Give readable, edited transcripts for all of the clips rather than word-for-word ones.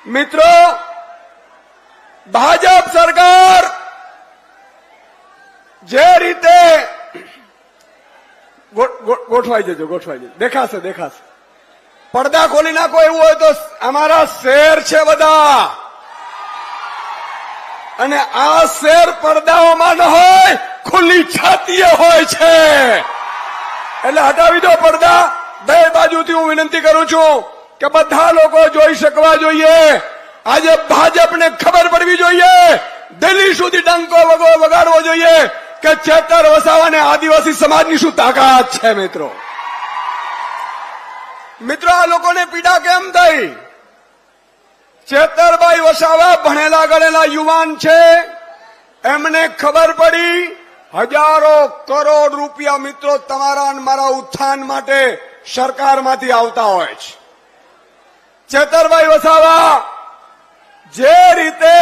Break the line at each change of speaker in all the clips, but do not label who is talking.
મિત્રો, ભાજપ સરકાર જે રીતે ગોઠવાઈ જજો, દેખાશે. પડદા ખોલી નાખો એવું હોય તો અમારા શેર છે બધા, અને આ શેર પડદાઓમાં ન હોય, ખુલ્લી છાતીએ હોય છે. એટલે હટાવી દો પડદા. બે બાજુથી હું વિનંતી કરું છું કે બધા લોકો જોઈ શકવા જોઈએ. આજે ભાજપને ખબર પડવી જોઈએ, દિલ્હી સુધી ડંકો વગાડવો જોઈએ કે ચેતર વસાવા અને આદિવાસી સમાજની શું તાકાત છે. મિત્રો, આ લોકોને પીડા કેમ થઈ? ચેતરભાઈ વસાવા ભણેલા ગણેલા યુવાન છે, એમને ખબર પડી હજારો કરોડ રૂપિયા મિત્રો તમારા અને મારા ઉત્થાન માટે સરકારમાંથી આવતા હોય છે. ચેતરભાઈ વસાવા જે રીતે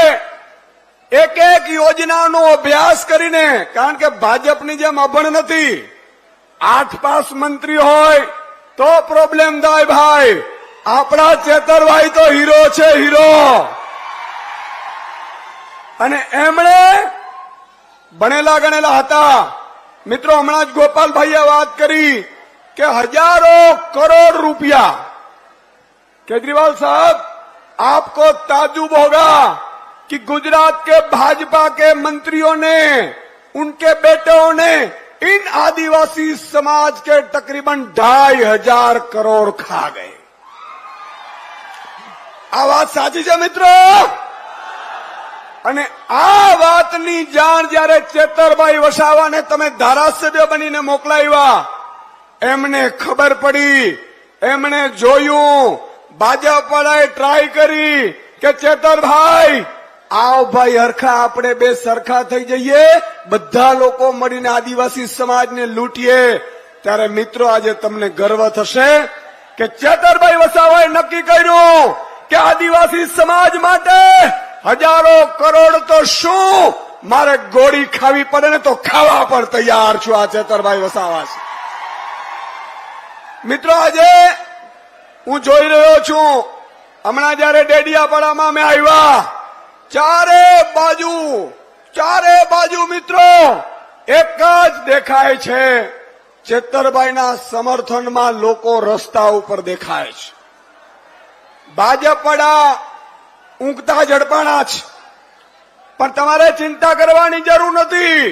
એક યોજનાનો અભ્યાસ કરીને, કારણ કે ભાજપની જેમ અભણ નથી, 8 પાસ મંત્રી હોય તો પ્રોબ્લેમ થાય ભાઈ. આપણા ચેતરભાઈ તો હીરો છે, હીરો. અને એમણે ભણેલા ગણેલા હતા. મિત્રો, હમણાં જ ગોપાલભાઈએ વાત કરી કે હજારો કરોડ रुपया. केजरीवाल साहब, आपको ताज्जुब होगा कि गुजरात के भाजपा के मंत्रियों ने, उनके बेटों ने इन आदिवासी समाज के तकरीबन 2500 करोड़ खा गए. આ વાત સાચી છે મિત્રો? અને આ વાતની જાણ જયારે ચેતરભાઈ વસાવાને તમે ધારાસભ્ય બનીને મોકલાવ્યા, એમને ખબર પડી, એમણે જોયું, ભાજપ વાળાએ ટ્રાય કરી કે ચેતરભાઈ આવ ભાઈ, હરખા આપણે બે સરખા થઈ જઈએ, બધા લોકો મળીને આદિવાસી સમાજને લૂંટીએ. ત્યારે મિત્રો, આજે તમને ગર્વ થશે કે ચેતરભાઈ વસાવાએ નક્કી કર્યું કે આદિવાસી સમાજ માટે હજારો કરોડ તો શું, મારે ગોળી ખાવી પડે ને તો ખાવા પર તૈયાર છું. આ ચેતરભાઈ વસાવા છે. મિત્રો, આજે હું જોઈ રહ્યો છું, હમણાં જયારે ડેડિયાપાડામાં અમે આવ્યા, ચારે બાજુ મિત્રો એક જ દેખાય છે, ચેતરભાઈના સમર્થનમાં લોકો રસ્તા ઉપર દેખાય છે. ભાજપ વાળા ઊંઘતા ઝડપાણા છે, પણ તમારે ચિંતા કરવાની જરૂર નથી.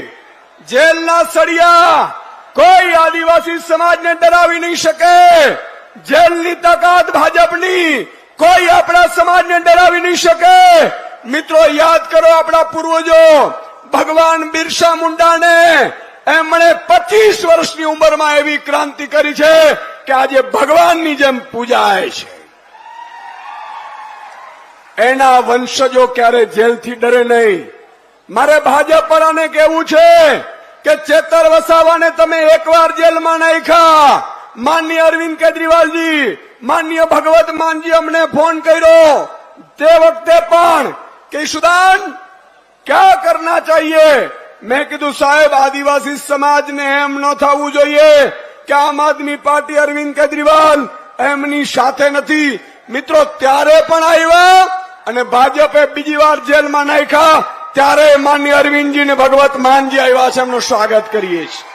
જેલના સળિયા કોઈ આદિવાસી સમાજને ડરાવી નહીં શકે. જેલની તાકાત ભાજપની કોઈ આપણા સમાજને ડરાવી નહીં શકે. મિત્રો, યાદ કરો આપણા પૂર્વજો ભગવાન બિરસા મુંડાને, એમણે 25 વર્ષની ઉંમરમાં એવી ક્રાંતિ કરી છે કે આજે ભગવાનની જેમ પૂજાય છે. એના વંશજો ક્યારે જેલથી ડરે નહીં. મારે ભાજપ વાળાને કહેવું છે કે ચેતર વસાવાને તમે એકવાર જેલમાં નાખ્યા. માનનીય અરવિંદ કેજરીવાલજી, માનનીય ભગવત માનજી અમને ફોન કર્યો તે વખતે પણ કે સુદાન ક્યાં કરના ચાહીએ. મેં કીધું સાહેબ, આદિવાસી સમાજને એમ ન થવું જોઈએ કે આમ આદમી પાર્ટી અરવિંદ કેજરીવાલ એમની સાથે નથી. મિત્રો, ત્યારે પણ આવ્યા અને ભાજપે બીજી વાર જેલમાં નાખ્યા, ત્યારે માનનીય અરવિંદજી ને ભગવત માનજી આવ્યા છે. એમનું સ્વાગત કરીએ છીએ.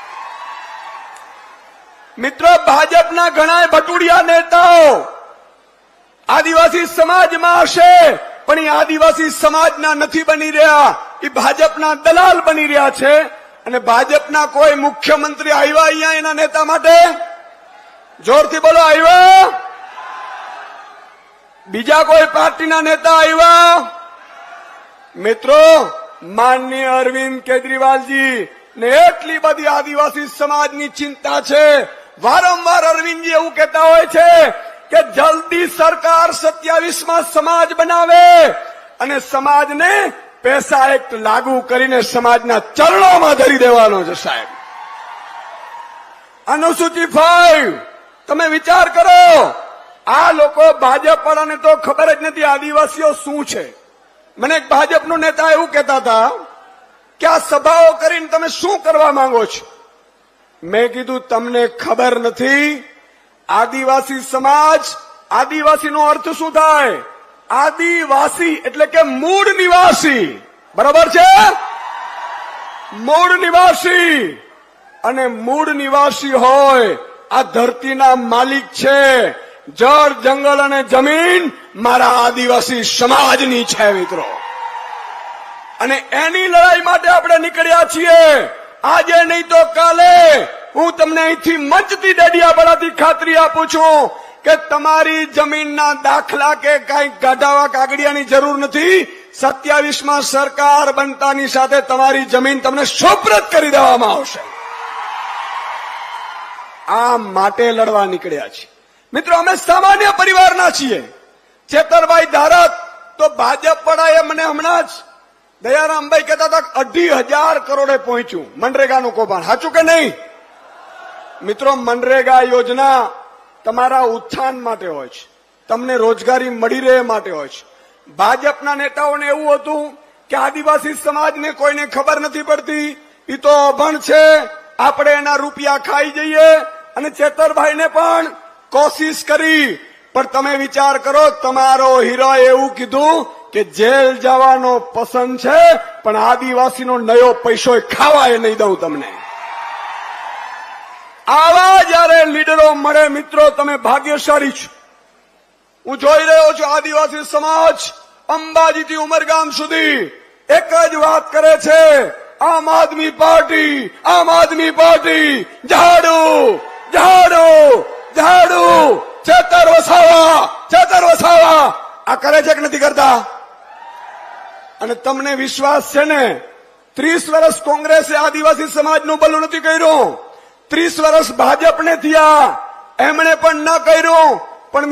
મિત્રો, ભાજપના ઘણા ભટુડિયા નેતાઓ આદિવાસી સમાજમાં હશે, પણ એ આદિવાસી સમાજના નથી બની રહ્યા, એ ભાજપના દલાલ બની રહ્યા છે. અને ભાજપના કોઈ મુખ્યમંત્રી આવ્યા અહીંયા એના નેતા માટે? જોરથી બોલો, આવ્યા? બીજા કોઈ પાર્ટીના નેતા આવ્યા? મિત્રો, માનનીય અરવિંદ કેજરીવાલજી ને એટલી બધી આદિવાસી સમાજની ચિંતા છે. વારંવાર અરવિંદજી એવું કહેતા હોય છે કે જલ્દી સરકાર 27માં સમાજ બનાવે અને સમાજને પૈસા એક્ટ લાગુ કરીને સમાજના ચરણોમાં ધરી દેવાનો છે. સાહેબ, અનુસૂચિ 5 તમે વિચાર કરો. આ લોકો ભાજપ વાળાને તો ખબર જ નથી આદિવાસીઓ શું છે. મને એક ભાજપનો નેતા એવું કહેતા હતા કે આ સભાઓ કરીને તમે શું કરવા માંગો છો? મેં કીધું, તમને ખબર નથી આદિવાસી સમાજ, આદિવાસીનો અર્થ શું થાય? આદિવાસી એટલે કે મૂળ નિવાસી, બરાબર છે? મૂળ નિવાસી, અને મૂળ નિવાસી હોય આ ધરતીના માલિક છે. જળ, જંગલ અને જમીન મારા આદિવાસી સમાજની છે મિત્રો, અને એની લડાઈ માટે આપણે નીકળ્યા છીએ. આજે નહીં તો કાલે હું તમને અહીંથી મંચથી ડેડિયાપાડાથી ખાતરી આપું છું કે તમારી જમીનના દાખલા કે કઈ કાઢાવા કાગડિયાની જરૂર નથી. 27માં સરકાર બનતાની સાથે તમારી જમીન તમને સુપ્રત કરી દેવામાં આવશે. આ માટે લડવા નીકળ્યા છે મિત્રો. અમે સામાન્ય પરિવારના છીએ. ચેતરભાઈ ધારક તો ભાજપ પડાએ મને હમણાં જ દયારામભાઈ કહેતા હતા 2,500 કરોડે પહોંચ્યું મનરેગાનું કૌભાંડ. સાચું કે નહીં મિત્રો? મનરેગા યોજના તમારા ઉત્થાન માટે હોય છે, તમને રોજગારી મળી રહે માટે હોય છે. ભાજપના નેતાઓને એવું હતું કે આદિવાસી સમાજને કોઈને ખબર નથી પડતી, એ તો અભણ છે, આપણે એના રૂપિયા ખાઈ જઈએ. અને ચેતરભાઈને પણ કોશિશ કરી, પણ તમે વિચાર કરો, તમારો હીરો એવું કીધું કે જેલ જવાનો પસંદ છે પણ આદિવાસીનો નયો પૈસો ખાવા એ નહીં દઉં તમને. આવા જયારે લીડરો મળે મિત્રો, તમે ભાગ્યશાળી છો. હું જોઈ રહ્યો છું આદિવાસી સમાજ અંબાજીથી ઉમરગામ સુધી એક જ વાત કરે છે, આમ આદમી પાર્ટી, આમ આદમી પાર્ટી, ઝાડુ ઝાડુ ઝાડુ, ચેતર વસાવા, ચેતર વસાવા. આ કરે છે કે નથી કરતા? અને તમને વિશ્વાસ છે ને, 30 વર્ષ કોંગ્રેસે આદિવાસી સમાજનું ભલું નથી કર્યું, 30 વર્ષ ભાજપને થયા, એમણે પણ ન કર્યું. પણ